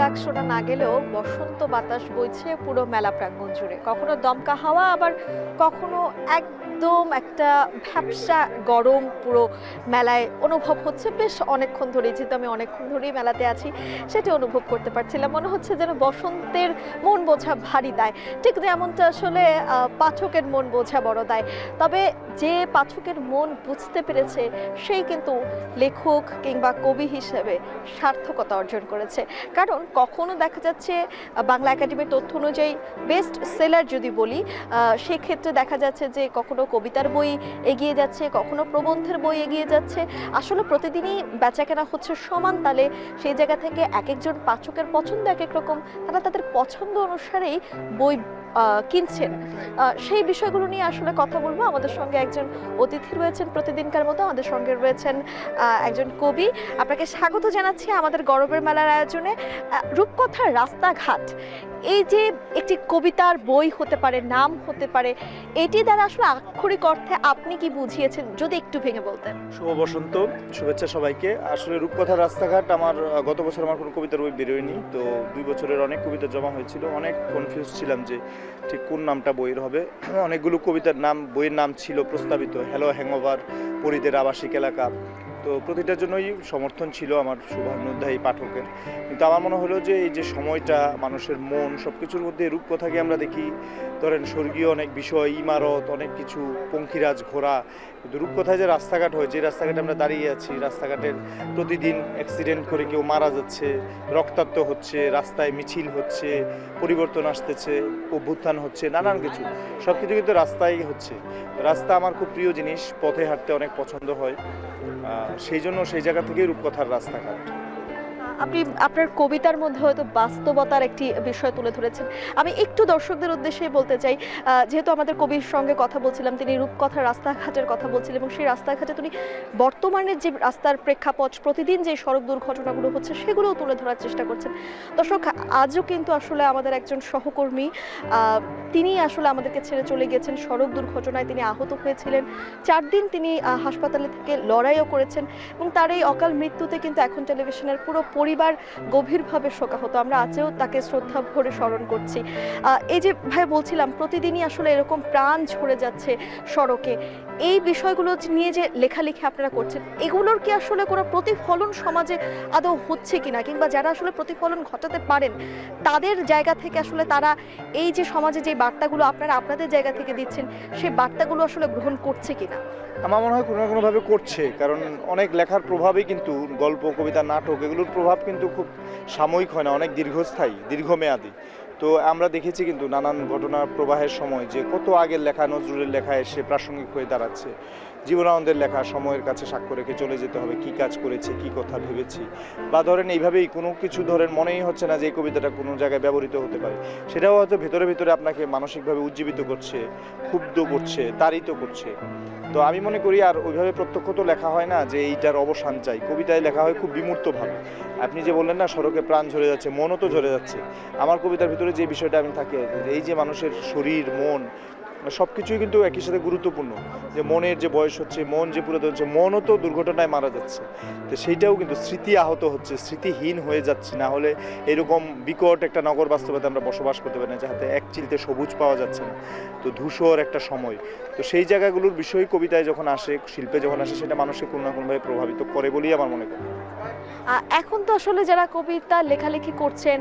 ডাক শোনা না গেলেও বসন্ত বাতাস বইছে পুরো মেলা প্রাঙ্গণ জুড়ে। কখনো দমকা হাওয়া, আবার কখনো একদম একটা ভ্যাপসা গরম পুরো মেলায় অনুভব হচ্ছে। বেশ অনেকক্ষণ ধরেই, যেহেতু আমি অনেকক্ষণ ধরেই মেলাতে আছি, সেটি অনুভব করতে পারছিলাম। মনে হচ্ছে যেন বসন্তের মন বোঝা ভারী দায়, ঠিক যেমনটা আসলে পাঠকের মন বোঝা বড় দায়। তবে যে পাঠকের মন বুঝতে পেরেছে সেই কিন্তু লেখক কিংবা কবি হিসেবে সার্থকতা অর্জন করেছে। কারণ কখনো দেখা যাচ্ছে বাংলা একাডেমির তথ্য অনুযায়ী বেস্ট সেলার যদি বলি, সেক্ষেত্রে দেখা যাচ্ছে যে কখনো কবিতার বই এগিয়ে যাচ্ছে, কখনো প্রবন্ধের বই এগিয়ে যাচ্ছে। আসলে প্রতিদিনই বেচাকেনা হচ্ছে সমান তালে। সেই জায়গা থেকে এক একজন পাঠকের পছন্দ এক এক রকম, তারা তাদের পছন্দ অনুসারেই বই কিনছেন। সেই বিষয়গুলো নিয়ে আসলে কথা বলবো। আমাদের সঙ্গে একজন অতিথি রয়েছেন, প্রতিদিনকার মতো আমাদের সঙ্গে রয়েছেন একজন কবি। আপনাকে স্বাগত জানাচ্ছি আমাদের গরবের মেলার আয়োজনে। রূপকথার রাস্তাঘাট, এই যে একটি কবিতার বই হতে পারে, নাম হতে পারে, এটি দ্বারা আসলে আক্ষরিক অর্থে আপনি কি বুঝিয়েছেন যদি একটু ভেঙে বলতেন? শুভ বসন্ত, শুভেচ্ছা সবাইকে। আসলে রূপকথার রাস্তাঘাট আমার গত বছর আমার কোনো কবিতার বই বেরোয়নি, তো 2 বছরের অনেক কবিতা জমা হয়েছিল। অনেক কনফিউজ ছিলাম যে ঠিক কোন নামটা বইয়ের হবে। অনেকগুলো কবিতার নাম, বইয়ের নাম ছিল প্রস্তাবিত, হ্যালো হ্যাংওভার, পরিদের আবাসিক এলাকা। তো প্রতিটার জন্যই সমর্থন ছিল আমার শুভানুধ্যায়ী পাঠকের। কিন্তু আমার মনে হলো যে এই যে সময়টা, মানুষের মন, সব কিছুর মধ্যে রূপকথাকে আমরা দেখি ধরেন স্বর্গীয় অনেক বিষয়, ইমারত, অনেক কিছু, পঙ্খিরাজ, ঘোড়া। কিন্তু রূপকথায় যে রাস্তাঘাট হয়, যে রাস্তাঘাটে আমরা দাঁড়িয়ে আছি, রাস্তাঘাটের প্রতিদিন অ্যাক্সিডেন্ট করে কেউ মারা যাচ্ছে, রক্তাক্ত হচ্ছে, রাস্তায় মিছিল হচ্ছে, পরিবর্তন আসতেছে, অভ্যুত্থান হচ্ছে, নানান কিছু, সব কিছু কিন্তু রাস্তায় হচ্ছে। রাস্তা আমার খুব প্রিয় জিনিস, পথে হাঁটতে অনেক পছন্দ হয়, সেই জন্য সেই জায়গা থেকেই রূপকথার রাস্তাঘাট। আপনি আপনার কবিতার মধ্যে হয়তো বাস্তবতার একটি বিষয় তুলে ধরেছেন। আমি একটু দর্শকদের উদ্দেশ্যে বলতে চাই, যেহেতু আমাদের কবির সঙ্গে কথা বলছিলাম, তিনি রূপকথার রাস্তাঘাটের কথা বলছিলেন এবং সেই রাস্তাঘাটে তিনি বর্তমানের যে রাস্তার প্রেক্ষাপট, প্রতিদিন যে সড়ক দুর্ঘটনাগুলো হচ্ছে সেগুলোও তুলে ধরার চেষ্টা করছেন। দর্শক, আজও কিন্তু আসলে আমাদের একজন সহকর্মী, তিনি আসলে আমাদেরকে ছেড়ে চলে গেছেন সড়ক দুর্ঘটনায়। তিনি আহত হয়েছিলেন, 4 দিন তিনি হাসপাতালে থেকে লড়াইও করেছেন এবং তার এই অকাল মৃত্যুতে কিন্তু এখন টেলিভিশনের পুরো পরিবার গভীরভাবে শোকাহত। আমরা আজও তাকে শ্রদ্ধা ভরে স্মরণ করছি। এই যে ভাই বলছিলাম, প্রতিদিনই আসলে এরকম প্রাণ ঝরে যাচ্ছে সড়কে। এই বিষয়গুলো নিয়ে যে লেখালেখি আপনারা করছেন, এগুলোর কি আসলে কোনো প্রতিফলন সমাজে আদৌ হচ্ছে কিনা, কিংবা যারা আসলে প্রতিফলন ঘটাতে পারেন তাদের জায়গা থেকে আসলে তারা এই যে সমাজে যে বার্তাগুলো আপনারা আপনাদের জায়গা থেকে দিচ্ছেন, সেই বার্তাগুলো আসলে গ্রহণ করছে কিনা? আমার মনে হয় কোনো না কোনোভাবে করছে, কারণ অনেক লেখার প্রভাবেই কিন্তু গল্প, কবিতা, নাটক, এগুলোর প্রভাব কিন্তু খুব সাময়িক হয় না, অনেক দীর্ঘস্থায়ী, দীর্ঘমেয়াদী। তো আমরা দেখেছি কিন্তু নানান ঘটনার প্রবাহের সময় যে কত আগের লেখা নজরুলের লেখা এসে প্রাসঙ্গিক হয়ে দাঁড়াচ্ছে। জীবনানন্দের লেখা সময়ের কাছে সাক্ষ্য রেখে চলে যেতে হবে, কী কাজ করেছি, কী কথা ভেবেছি, বা ধরেন এইভাবেই কোনো কিছু ধরেন মনেই হচ্ছে না যে এই কবিতাটা কোনো জায়গায় ব্যবহৃত হতে পারে, সেটাও হয়তো ভেতরে ভেতরে আপনাকে মানসিকভাবে উজ্জীবিত করছে, ক্ষুব্ধ করছে, তাড়িত করছে। তো আমি মনে করি আর ওইভাবে প্রত্যক্ষ তো লেখা হয় না যে এইটার অবসান চাই, কবিতায় লেখা হয় খুব বিমূর্তভাবে। আপনি যে বললেন না সড়কে প্রাণ ঝরে যাচ্ছে, মনও তো ঝরে যাচ্ছে। আমার কবিতার ভিতরে যে বিষয়টা আমি থাকি, এই যে মানুষের শরীর, মন, সব কিছুই কিন্তু একই সাথে গুরুত্বপূর্ণ। যে মনের যে বয়স হচ্ছে, মন যে পুরাতন হচ্ছে, মনও তো দুর্ঘটনায় মারা যাচ্ছে। তো সেইটাও কিন্তু স্মৃতি আহত হচ্ছে, স্মৃতিহীন হয়ে যাচ্ছে। না হলে এরকম বিকট একটা নগর বাস্তবতা আমরা বসবাস করতে পারি না, যাতে এক চিলতে সবুজ পাওয়া যাচ্ছে না, তো ধূসর একটা সময়। তো সেই জায়গাগুলোর বিষয় কবিতায় যখন আসে, শিল্পে যখন আসে, সেটা মানুষকে কোনো না কোনোভাবে প্রভাবিত করে বলেই আমার মনে করি। এখন তো আসলে যারা কবিতা লেখালেখি করছেন,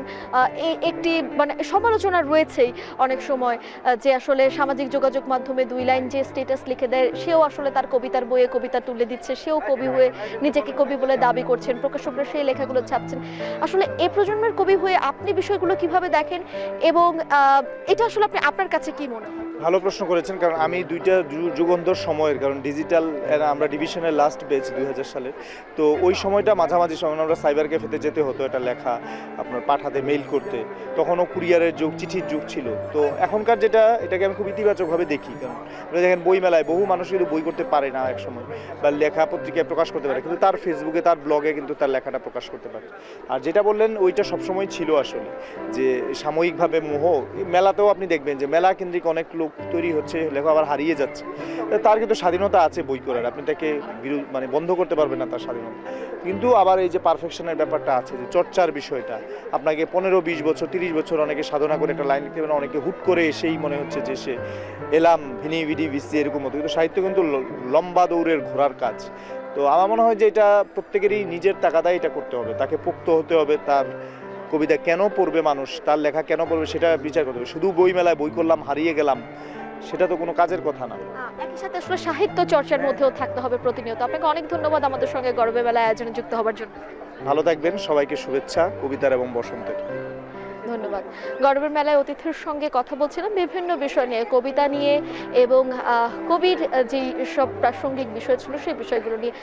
এই একটি মানে সমালোচনা রয়েছেই অনেক সময়, যে আসলে সামাজিক যোগাযোগ মাধ্যমে 2 লাইন যে স্ট্যাটাস লিখে দেয়, সেও আসলে তার কবিতার বইয়ে কবিতা তুলে দিচ্ছে, সেও কবি হয়ে নিজেকে কবি বলে দাবি করছেন, প্রকাশকরা সেই লেখাগুলো ছাপছেন। আসলে এই প্রজন্মের কবি হয়ে আপনি বিষয়গুলো কিভাবে দেখেন এবং এটা আসলে আপনি আপনার কাছে কি মনে হয়? ভালো প্রশ্ন করেছেন, কারণ আমি 2টা যুগান্তর সময়ের, কারণ ডিজিটাল আমরা ডিভিশনের লাস্ট বেচ 2000 সালের, তো ওই সময়টা মাঝামাঝি সময় আমরা সাইবার ক্যাফেতে যেতে হতো এটা লেখা আপনার পাঠাতে, মেইল করতে, তখনও কুরিয়ারের যুগ, চিঠির যুগ ছিল। তো এখনকার যেটা, এটাকে আমি খুব ইতিবাচকভাবে দেখি, কারণ দেখেন বইমেলায় বহু মানুষ কিন্তু বই করতে পারে না এক সময়, বা লেখা পত্রিকায় প্রকাশ করতে পারে, কিন্তু তার ফেসবুকে, তার ব্লগে কিন্তু তার লেখাটা প্রকাশ করতে পারে। আর যেটা বললেন ওইটা সবসময় ছিল আসলে, যে সাময়িকভাবে মোহ। মেলাতেও আপনি দেখবেন যে মেলা কেন্দ্রিক অনেক লোক লোক তৈরি হচ্ছে, লেখক আবার হারিয়ে যাচ্ছে। তার কিন্তু স্বাধীনতা আছে বই করার, আপনি তাকে মানে বন্ধ করতে পারবেন না তার স্বাধীনতা। কিন্তু আবার এই যে পারফেকশনের ব্যাপারটা আছে, যে চর্চার বিষয়টা, আপনাকে 15-20 বছর 30 বছর অনেকে সাধনা করে একটা লাইন লিখতে পারে, অনেকে হুট করে এসেই মনে হচ্ছে যে সে এলাম ভিনি ভিডি ভিসি এরকম মতো। কিন্তু সাহিত্য কিন্তু লম্বা দৌড়ের ঘোড়ার কাজ। তো আমার মনে হয় যে এটা প্রত্যেকেরই নিজের তাগাদায় এটা করতে হবে, তাকে পোক্ত হতে হবে, তার কবিতা কেন পড়বে মানুষ, তার লেখা কেন পড়বে সেটা বিচার করতে হবে। শুধু বই মেলায় বই করলাম হারিয়ে গেলাম, সেটা তো কোনো কাজের কথা না। একই সাথে আসলে সাহিত্য চর্চার মধ্যেও থাকতে হবে প্রতিনিয়ত। আপনাকে অনেক ধন্যবাদ আমাদের সঙ্গে গর্বের মেলায় আয়োজনে যুক্ত হওয়ার জন্য। ভালো থাকবেন, সবাইকে শুভেচ্ছা কবিতার এবং বসন্তের। ধন্যবাদ। গর্বের মেলায় অতিথির সঙ্গে কথা বলছিলাম বিভিন্ন বিষয় নিয়ে, কবিতা নিয়ে এবং কবির যে সব প্রাসঙ্গিক বিষয় ছিল সেই বিষয়গুলো নিয়ে।